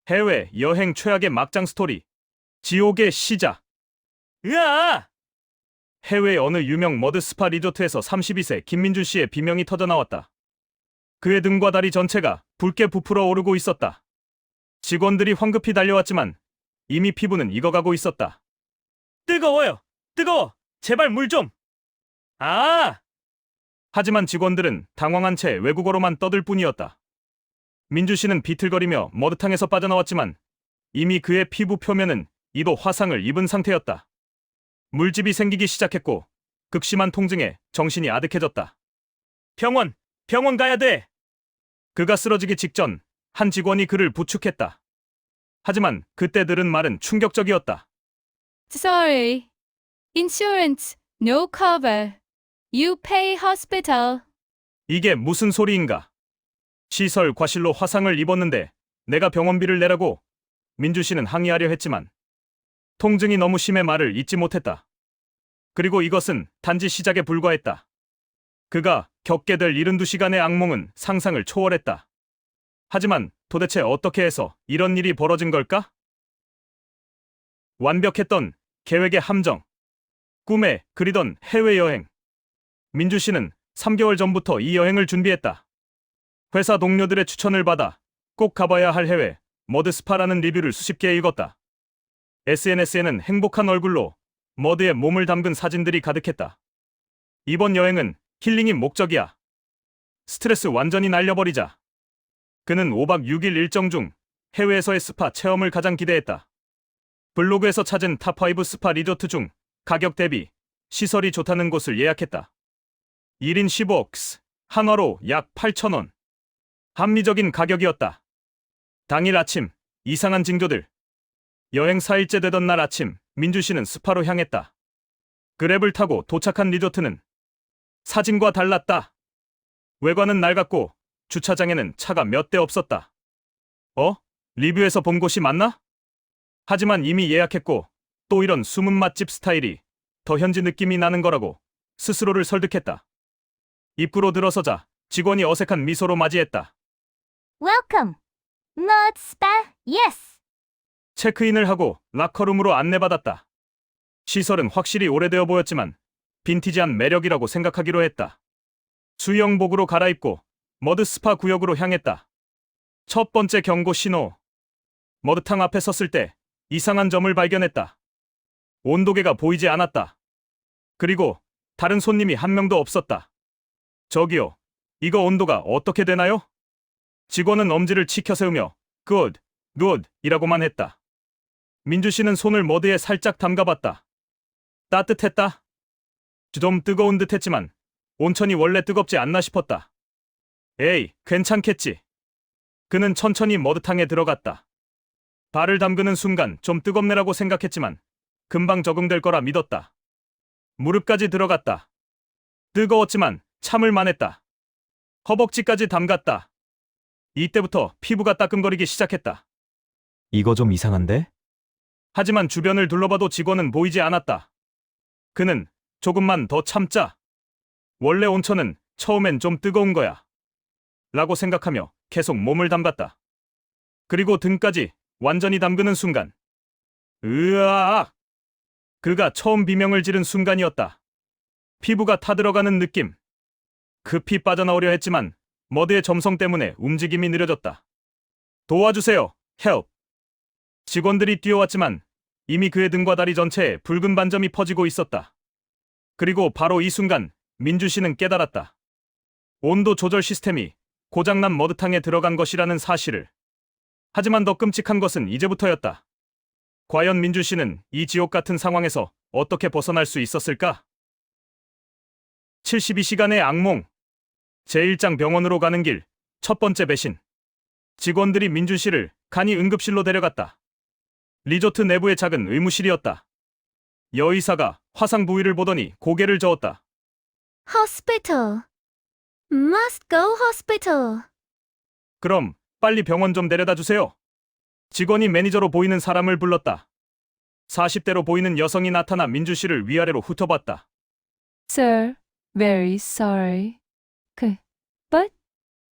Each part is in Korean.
해외 여행 최악의 막장 스토리. 지옥의 시작. 으아! 해외 어느 유명 머드 스파 리조트에서 32세 김민준 씨의 비명이 터져 나왔다. 그의 등과 다리 전체가 붉게 부풀어 오르고 있었다. 직원들이 황급히 달려왔지만 이미 피부는 익어가고 있었다. 뜨거워요! 뜨거워! 제발 물 좀! 아! 하지만 직원들은 당황한 채 외국어로만 떠들 뿐이었다. 민주 씨는 비틀거리며 머드탕에서 빠져나왔지만 이미 그의 피부 표면은 이도 화상을 입은 상태였다. 물집이 생기기 시작했고 극심한 통증에 정신이 아득해졌다. 병원 가야 돼! 그가 쓰러지기 직전 한 직원이 그를 부축했다. 하지만 그때 들은 말은 충격적이었다. Sorry. Insurance, no cover. You pay hospital. 이게 무슨 소리인가? 시설 과실로 화상을 입었는데 내가 병원비를 내라고. 민주 씨는 항의하려 했지만 통증이 너무 심해 말을 잇지 못했다. 그리고 이것은 단지 시작에 불과했다. 그가 겪게 될 72시간의 악몽은 상상을 초월했다. 하지만 도대체 어떻게 해서 이런 일이 벌어진 걸까? 완벽했던 계획의 함정. 꿈에 그리던 해외여행. 민주 씨는 3개월 전부터 이 여행을 준비했다. 회사 동료들의 추천을 받아 꼭 가봐야 할 해외 머드 스파라는 리뷰를 수십 개 읽었다. SNS에는 행복한 얼굴로 머드에 몸을 담근 사진들이 가득했다. 이번 여행은 힐링이 목적이야. 스트레스 완전히 날려버리자. 그는 5박 6일 일정 중 해외에서의 스파 체험을 가장 기대했다. 블로그에서 찾은 탑5 스파 리조트 중 가격 대비 시설이 좋다는 곳을 예약했다. 1인 15억스, 한화로 약 8,000원. 합리적인 가격이었다. 당일 아침, 이상한 징조들. 여행 4일째 되던 날 아침, 민주 씨는 스파로 향했다. 그랩을 타고 도착한 리조트는 사진과 달랐다. 외관은 낡았고 주차장에는 차가 몇 대 없었다. 리뷰에서 본 곳이 맞나? 하지만 이미 예약했고 또 이런 숨은 맛집 스타일이 더 현지 느낌이 나는 거라고 스스로를 설득했다. 입구로 들어서자 직원이 어색한 미소로 맞이했다. Welcome. Mud Spa, yes. 체크인을 하고 라커룸으로 안내받았다. 시설은 확실히 오래되어 보였지만 빈티지한 매력이라고 생각하기로 했다. 수영복으로 갈아입고 머드 스파 구역으로 향했다. 첫 번째 경고 신호. 머드탕 앞에 섰을 때 이상한 점을 발견했다. 온도계가 보이지 않았다. 그리고 다른 손님이 한 명도 없었다. 저기요, 이거 온도가 어떻게 되나요? 직원은 엄지를 치켜 세우며 good 이라고만 했다. 민주 씨는 손을 머드에 살짝 담가봤다. 따뜻했다. 좀 뜨거운 듯 했지만 온천이 원래 뜨겁지 않나 싶었다. 에이, 괜찮겠지. 그는 천천히 머드탕에 들어갔다. 발을 담그는 순간 좀 뜨겁네라고 생각했지만 금방 적응될 거라 믿었다. 무릎까지 들어갔다. 뜨거웠지만 참을 만했다. 허벅지까지 담갔다. 이때부터 피부가 따끔거리기 시작했다. 이거 좀 이상한데? 하지만 주변을 둘러봐도 직원은 보이지 않았다. 그는 조금만 더 참자. 원래 온천은 처음엔 좀 뜨거운 거야. 라고 생각하며 계속 몸을 담갔다. 그리고 등까지 완전히 담그는 순간. 으아! 그가 처음 비명을 지른 순간이었다. 피부가 타들어가는 느낌. 급히 빠져나오려 했지만 머드의 점성 때문에 움직임이 느려졌다. 도와주세요, help. 직원들이 뛰어왔지만 이미 그의 등과 다리 전체에 붉은 반점이 퍼지고 있었다. 그리고 바로 이 순간 민주 씨는 깨달았다. 온도 조절 시스템이 고장난 머드탕에 들어간 것이라는 사실을. 하지만 더 끔찍한 것은 이제부터였다. 과연 민주 씨는 이 지옥 같은 상황에서 어떻게 벗어날 수 있었을까? 72시간의 악몽. 제1장 병원으로 가는 길, 첫 번째 배신. 직원들이 민주 씨를 간이 응급실로 데려갔다. 리조트 내부의 작은 의무실이었다. 여의사가 화상 부위를 보더니 고개를 저었다. Hospital. Must go hospital. 그럼 빨리 병원 좀 데려다 주세요. 직원이 매니저로 보이는 사람을 불렀다. 40대로 보이는 여성이 나타나 민주 씨를 위아래로 훑어봤다. Sir, very sorry. But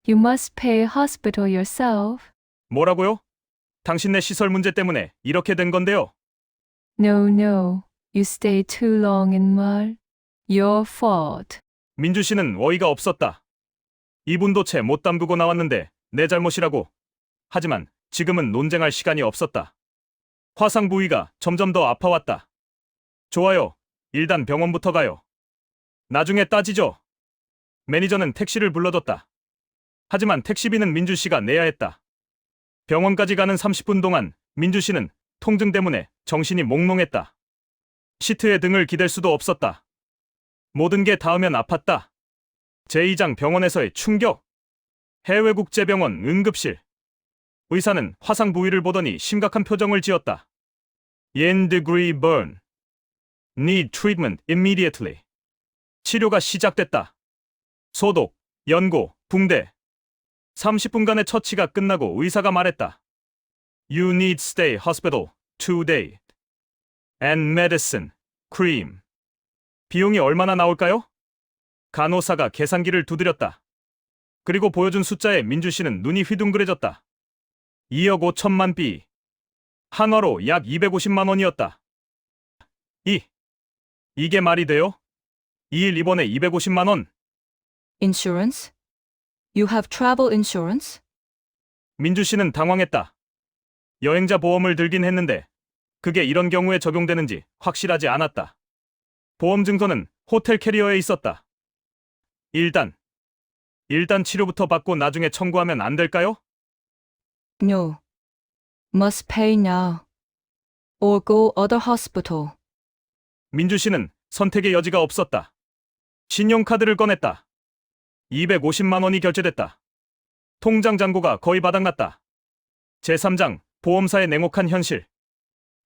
you must pay hospital yourself. 뭐라고요? 당신네 시설 문제 때문에 이렇게 된 건데요. No, no. You stay too long in mall. Your fault. 민주 씨는 어이가 없었다. 이분도 채 못 담그고 나왔는데 내 잘못이라고. 하지만 지금은 논쟁할 시간이 없었다. 화상 부위가 점점 더 아파왔다. 좋아요. 일단 병원부터 가요. 나중에 따지죠. 매니저는 택시를 불러줬다. 하지만 택시비는 민주 씨가 내야 했다. 병원까지 가는 30분 동안 민주 씨는 통증 때문에 정신이 몽롱했다. 시트에 등을 기댈 수도 없었다. 모든 게 닿으면 아팠다. 제2장 병원에서의 충격. 해외국제병원 응급실. 의사는 화상 부위를 보더니 심각한 표정을 지었다. Yen degree burn. Need treatment immediately. 치료가 시작됐다. 소독, 연고, 붕대. 30분간의 처치가 끝나고 의사가 말했다. You need stay hospital today. And medicine, cream. 비용이 얼마나 나올까요? 간호사가 계산기를 두드렸다. 그리고 보여준 숫자에 민주 씨는 눈이 휘둥그레졌다. 2억 5천만 비. 한화로 약 250만 원이었다. 이게 말이 돼요? 2일 입원에 250만 원. Insurance? You have travel insurance? 민주 씨는 당황했다. 여행자 보험을 들긴 했는데 그게 이런 경우에 적용되는지 확실하지 않았다. 보험 증서는 호텔 캐리어에 있었다. 일단 치료부터 받고 나중에 청구하면 안 될까요? No. Must pay now. Or go other hospital. 민주 씨는 선택의 여지가 없었다. 신용카드를 꺼냈다. 250만 원이 결제됐다. 통장 잔고가 거의 바닥났다. 제3장 보험사의 냉혹한 현실.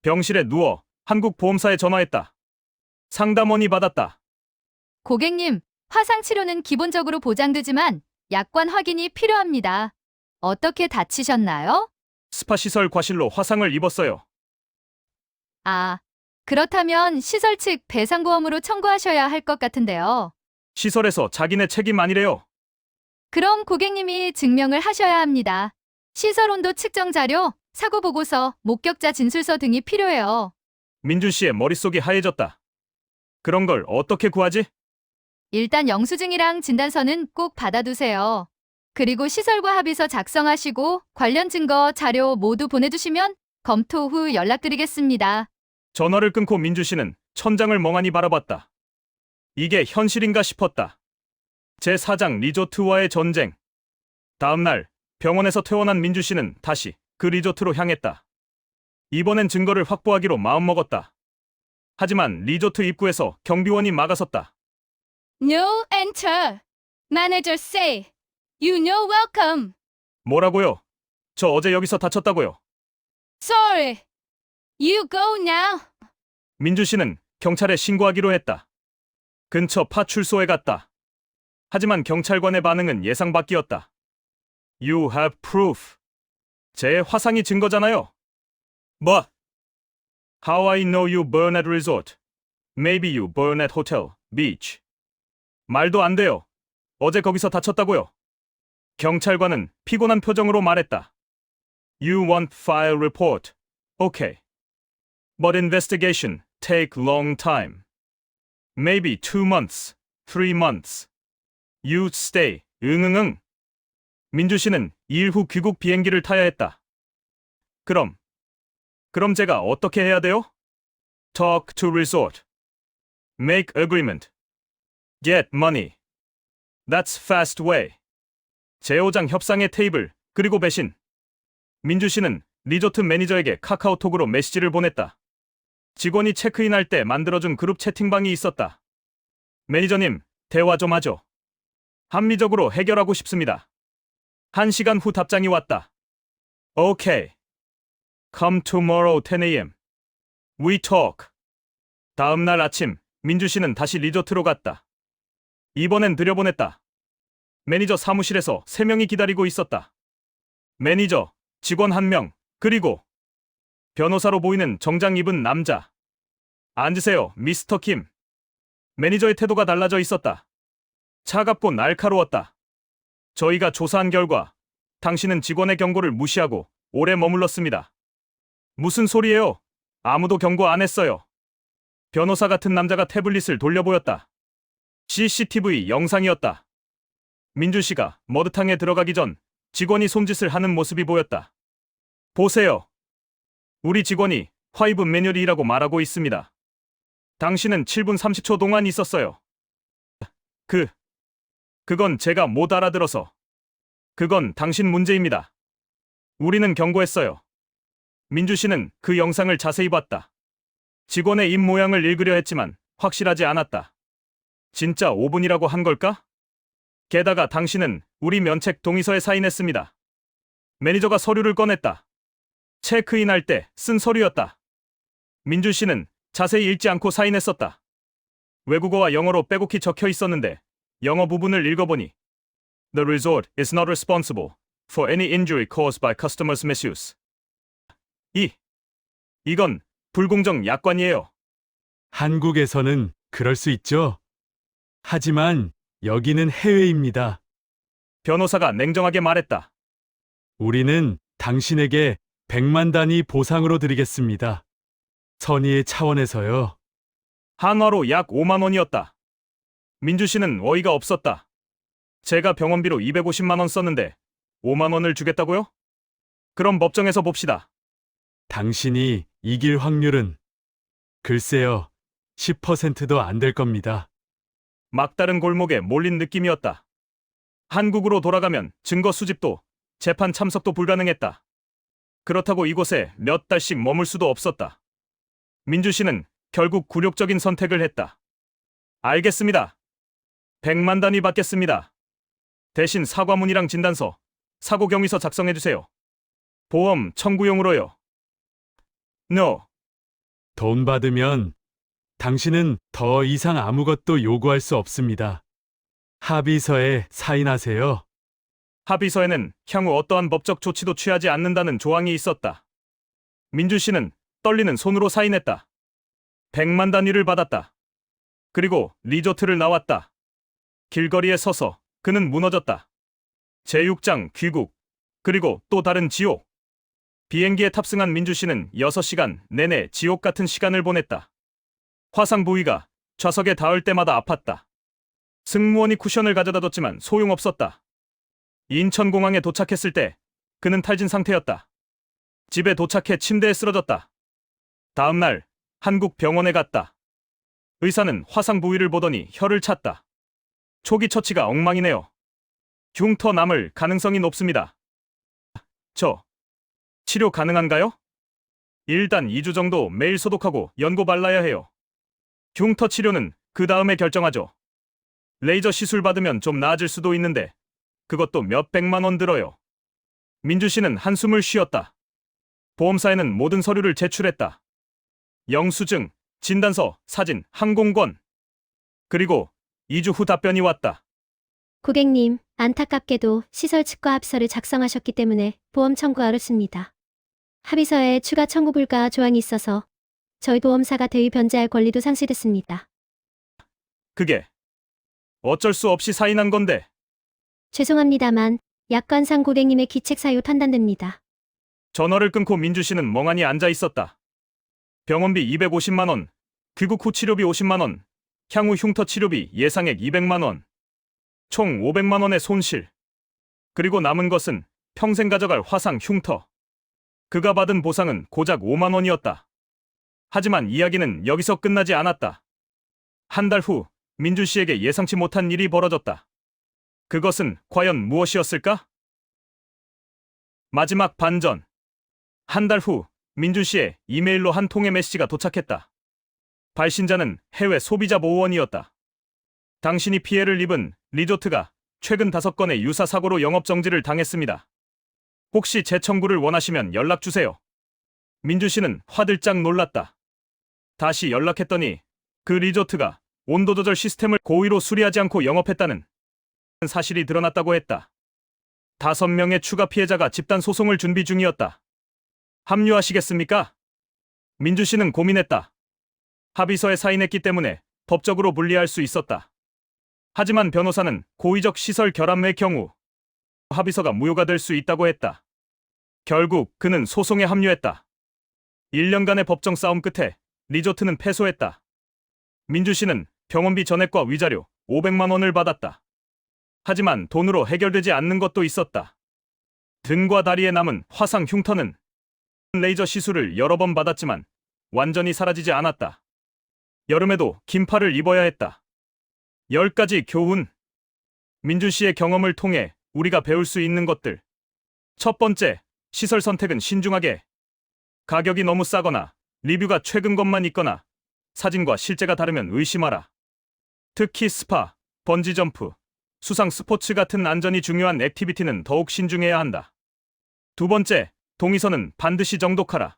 병실에 누워 한국보험사에 전화했다. 상담원이 받았다. 고객님, 화상 치료는 기본적으로 보장되지만 약관 확인이 필요합니다. 어떻게 다치셨나요? 스파 시설 과실로 화상을 입었어요. 아, 그렇다면 시설 측 배상보험으로 청구하셔야 할 것 같은데요. 시설에서 자기네 책임 아니래요. 그럼 고객님이 증명을 하셔야 합니다. 시설 온도 측정 자료, 사고 보고서, 목격자 진술서 등이 필요해요. 민준 씨의 머릿속이 하얘졌다. 그런 걸 어떻게 구하지? 일단 영수증이랑 진단서는 꼭 받아두세요. 그리고 시설과 합의서 작성하시고 관련 증거, 자료 모두 보내주시면 검토 후 연락드리겠습니다. 전화를 끊고 민주 씨는 천장을 멍하니 바라봤다. 이게 현실인가 싶었다. 제4장 리조트와의 전쟁. 다음 날 병원에서 퇴원한 민주 씨는 다시 그 리조트로 향했다. 이번엔 증거를 확보하기로 마음먹었다. 하지만 리조트 입구에서 경비원이 막아섰다. No enter. Manager say, you no welcome. 뭐라고요? 저 어제 여기서 다쳤다고요. Sorry. You go now. 민주 씨는 경찰에 신고하기로 했다. 근처 파출소에 갔다. 하지만 경찰관의 반응은 예상 밖이었다. You have proof. 제 화상이 증거잖아요. But how I know you burn at resort? Maybe you burn at hotel, beach. 말도 안 돼요. 어제 거기서 다쳤다고요. 경찰관은 피곤한 표정으로 말했다. You want file report. Okay. But investigation take long time. Maybe 2 months, 3 months. You stay. 응응응. 민주 씨는 2일 후 귀국 비행기를 타야 했다. 그럼 제가 어떻게 해야 돼요? Talk to resort. Make agreement. Get money. That's fast way. 제5장 협상의 테이블, 그리고 배신. 민주 씨는 리조트 매니저에게 카카오톡으로 메시지를 보냈다. 직원이 체크인할 때 만들어준 그룹 채팅방이 있었다. 매니저님, 대화 좀 하죠. 합리적으로 해결하고 싶습니다. 1시간 후 답장이 왔다. Okay. Come tomorrow 10 a.m. We talk. 다음 날 아침, 민주 씨는 다시 리조트로 갔다. 이번엔 들여보냈다. 매니저 사무실에서 3명이 기다리고 있었다. 매니저, 직원 1명, 그리고 변호사로 보이는 정장 입은 남자. 앉으세요, 미스터 킴. 매니저의 태도가 달라져 있었다. 차갑고 날카로웠다. 저희가 조사한 결과 당신은 직원의 경고를 무시하고 오래 머물렀습니다. 무슨 소리예요? 아무도 경고 안 했어요. 변호사 같은 남자가 태블릿을 돌려보였다. CCTV 영상이었다. 민준 씨가 머드탕에 들어가기 전 직원이 손짓을 하는 모습이 보였다. 보세요. 우리 직원이 화이브 매뉴얼이라고 말하고 있습니다. 당신은 7분 30초 동안 있었어요. 그건 제가 못 알아들어서. 그건 당신 문제입니다. 우리는 경고했어요. 민주 씨는 그 영상을 자세히 봤다. 직원의 입 모양을 읽으려 했지만 확실하지 않았다. 진짜 5분이라고 한 걸까? 게다가 당신은 우리 면책 동의서에 사인했습니다. 매니저가 서류를 꺼냈다. 체크인할 때 쓴 서류였다. 민준 씨는 자세히 읽지 않고 사인했었다. 외국어와 영어로 빼곡히 적혀 있었는데 영어 부분을 읽어보니 The resort is not responsible for any injury caused by customers' misuse. 이건 불공정 약관이에요. 한국에서는 그럴 수 있죠. 하지만 여기는 해외입니다. 변호사가 냉정하게 말했다. 우리는 당신에게 100만 단위 보상으로 드리겠습니다. 선의의 차원에서요. 한화로 약 5만 원이었다. 민주 씨는 어이가 없었다. 제가 병원비로 250만 원 썼는데 5만 원을 주겠다고요? 그럼 법정에서 봅시다. 당신이 이길 확률은 글쎄요, 10%도 안 될 겁니다. 막다른 골목에 몰린 느낌이었다. 한국으로 돌아가면 증거 수집도 재판 참석도 불가능했다. 그렇다고 이곳에 몇 달씩 머물 수도 없었다. 민주 씨는 결국 굴욕적인 선택을 했다. 알겠습니다. 100만 단위 받겠습니다. 대신 사과문이랑 진단서, 사고 경위서 작성해 주세요. 보험 청구용으로요. No. 돈 받으면 당신은 더 이상 아무것도 요구할 수 없습니다. 합의서에 사인하세요. 합의서에는 향후 어떠한 법적 조치도 취하지 않는다는 조항이 있었다. 민주 씨는 떨리는 손으로 사인했다. 100만 단위를 받았다. 그리고 리조트를 나왔다. 길거리에 서서 그는 무너졌다. 제6장 귀국, 그리고 또 다른 지옥. 비행기에 탑승한 민주 씨는 6시간 내내 지옥 같은 시간을 보냈다. 화상 부위가 좌석에 닿을 때마다 아팠다. 승무원이 쿠션을 가져다 뒀지만 소용없었다. 인천공항에 도착했을 때 그는 탈진 상태였다. 집에 도착해 침대에 쓰러졌다. 다음 날 한국 병원에 갔다. 의사는 화상 부위를 보더니 혀를 찼다. 초기 처치가 엉망이네요. 흉터 남을 가능성이 높습니다. 치료 가능한가요? 일단 2주 정도 매일 소독하고 연고 발라야 해요. 흉터 치료는 그 다음에 결정하죠. 레이저 시술 받으면 좀 나아질 수도 있는데 그것도 몇백만 원 들어요. 민주 씨는 한숨을 쉬었다. 보험사에는 모든 서류를 제출했다. 영수증, 진단서, 사진, 항공권. 그리고 2주 후 답변이 왔다. 고객님, 안타깝게도 시설 측과 합의서를 작성하셨기 때문에 보험 청구가 어렵습니다. 합의서에 추가 청구 불가 조항이 있어서 저희 보험사가 대위 변제할 권리도 상실됐습니다. 그게 어쩔 수 없이 사인한 건데. 죄송합니다만 약관상 고객님의 기책 사유 판단됩니다. 전화를 끊고 민주 씨는 멍하니 앉아 있었다. 병원비 250만 원, 귀국 후 치료비 50만 원, 향후 흉터 치료비 예상액 200만 원. 총 500만 원의 손실. 그리고 남은 것은 평생 가져갈 화상 흉터. 그가 받은 보상은 고작 5만 원이었다. 하지만 이야기는 여기서 끝나지 않았다. 한 달 후 민준 씨에게 예상치 못한 일이 벌어졌다. 그것은 과연 무엇이었을까? 마지막 반전. 한 달 후 민준 씨의 이메일로 한 통의 메시지가 도착했다. 발신자는 해외 소비자 보호원이었다. 당신이 피해를 입은 리조트가 최근 5건의 유사 사고로 영업 정지를 당했습니다. 혹시 재청구를 원하시면 연락주세요. 민주 씨는 화들짝 놀랐다. 다시 연락했더니 그 리조트가 온도 조절 시스템을 고의로 수리하지 않고 영업했다는 사실이 드러났다고 했다. 5명의 추가 피해자가 집단 소송을 준비 중이었다. 합류하시겠습니까? 민주 씨는 고민했다. 합의서에 사인했기 때문에 법적으로 불리할 수 있었다. 하지만 변호사는 고의적 시설 결함의 경우 합의서가 무효가 될 수 있다고 했다. 결국 그는 소송에 합류했다. 1년간의 법정 싸움 끝에 리조트는 패소했다. 민주 씨는 병원비 전액과 위자료 500만 원을 받았다. 하지만 돈으로 해결되지 않는 것도 있었다. 등과 다리에 남은 화상 흉터는 레이저 시술을 여러 번 받았지만 완전히 사라지지 않았다. 여름에도 긴팔을 입어야 했다. 10가지 교훈. 민준 씨의 경험을 통해 우리가 배울 수 있는 것들. 첫 번째, 시설 선택은 신중하게. 가격이 너무 싸거나 리뷰가 최근 것만 있거나 사진과 실제가 다르면 의심하라. 특히 스파, 번지점프, 수상 스포츠 같은 안전이 중요한 액티비티는 더욱 신중해야 한다. 두 번째, 동의서는 반드시 정독하라.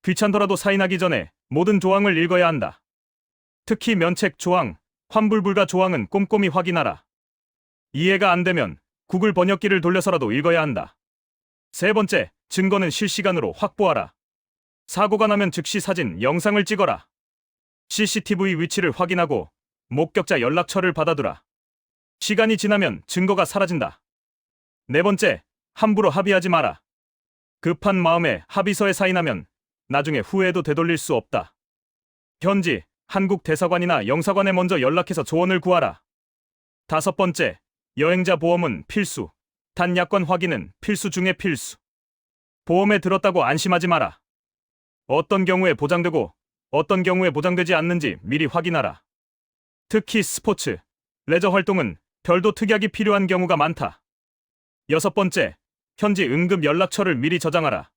귀찮더라도 사인하기 전에 모든 조항을 읽어야 한다. 특히 면책 조항, 환불 불가 조항은 꼼꼼히 확인하라. 이해가 안 되면 구글 번역기를 돌려서라도 읽어야 한다. 세 번째, 증거는 실시간으로 확보하라. 사고가 나면 즉시 사진, 영상을 찍어라. CCTV 위치를 확인하고 목격자 연락처를 받아두라. 시간이 지나면 증거가 사라진다. 네 번째, 함부로 합의하지 마라. 급한 마음에 합의서에 사인하면 나중에 후회도 되돌릴 수 없다. 현지, 한국 대사관이나 영사관에 먼저 연락해서 조언을 구하라. 다섯 번째, 여행자 보험은 필수. 단 약관 확인은 필수 중에 필수. 보험에 들었다고 안심하지 마라. 어떤 경우에 보장되고 어떤 경우에 보장되지 않는지 미리 확인하라. 특히 스포츠, 레저 활동은 별도 특약이 필요한 경우가 많다. 여섯 번째, 현지 응급 연락처를 미리 저장하라.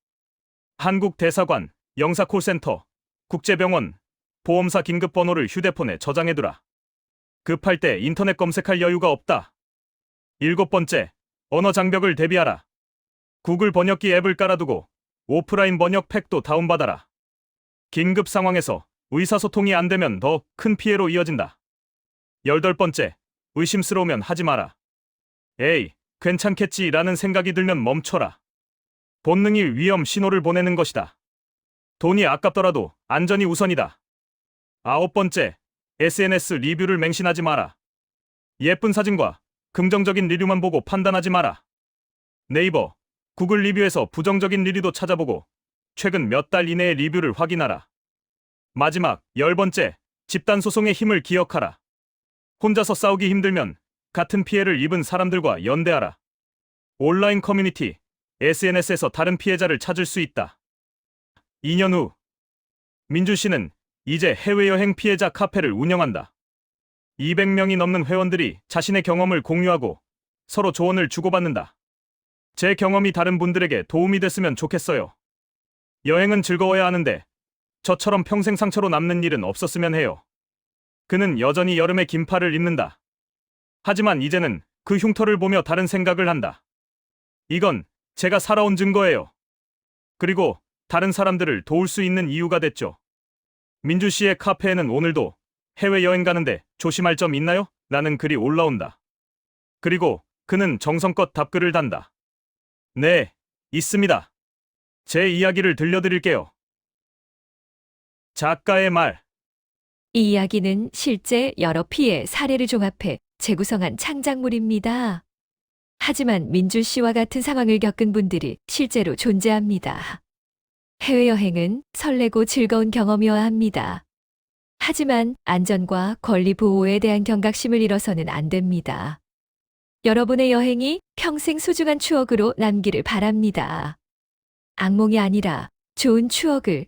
한국 대사관, 영사 콜센터, 국제병원, 보험사 긴급 번호를 휴대폰에 저장해두라. 급할 때 인터넷 검색할 여유가 없다. 일곱 번째, 언어 장벽을 대비하라. 구글 번역기 앱을 깔아두고 오프라인 번역 팩도 다운받아라. 긴급 상황에서 의사소통이 안 되면 더 큰 피해로 이어진다. 여덟 번째, 의심스러우면 하지 마라. 에이, 괜찮겠지라는 생각이 들면 멈춰라. 본능이 위험 신호를 보내는 것이다. 돈이 아깝더라도 안전이 우선이다. 아홉 번째, SNS 리뷰를 맹신하지 마라. 예쁜 사진과 긍정적인 리뷰만 보고 판단하지 마라. 네이버, 구글 리뷰에서 부정적인 리뷰도 찾아보고 최근 몇 달 이내의 리뷰를 확인하라. 마지막, 열 번째, 집단 소송의 힘을 기억하라. 혼자서 싸우기 힘들면 같은 피해를 입은 사람들과 연대하라. 온라인 커뮤니티, SNS에서 다른 피해자를 찾을 수 있다. 2년 후, 민준 씨는 이제 해외여행 피해자 카페를 운영한다. 200명이 넘는 회원들이 자신의 경험을 공유하고 서로 조언을 주고받는다. 제 경험이 다른 분들에게 도움이 됐으면 좋겠어요. 여행은 즐거워야 하는데 저처럼 평생 상처로 남는 일은 없었으면 해요. 그는 여전히 여름에 긴팔을 입는다. 하지만 이제는 그 흉터를 보며 다른 생각을 한다. 이건 제가 살아온 증거예요. 그리고 다른 사람들을 도울 수 있는 이유가 됐죠. 민주 씨의 카페에는 오늘도 해외여행 가는데 조심할 점 있나요? 라는 글이 올라온다. 그리고 그는 정성껏 답글을 단다. 네, 있습니다. 제 이야기를 들려드릴게요. 작가의 말. 이 이야기는 실제 여러 피해 사례를 종합해 재구성한 창작물입니다. 하지만 민주 씨와 같은 상황을 겪은 분들이 실제로 존재합니다. 해외여행은 설레고 즐거운 경험이어야 합니다. 하지만 안전과 권리 보호에 대한 경각심을 잃어서는 안 됩니다. 여러분의 여행이 평생 소중한 추억으로 남기를 바랍니다. 악몽이 아니라 좋은 추억을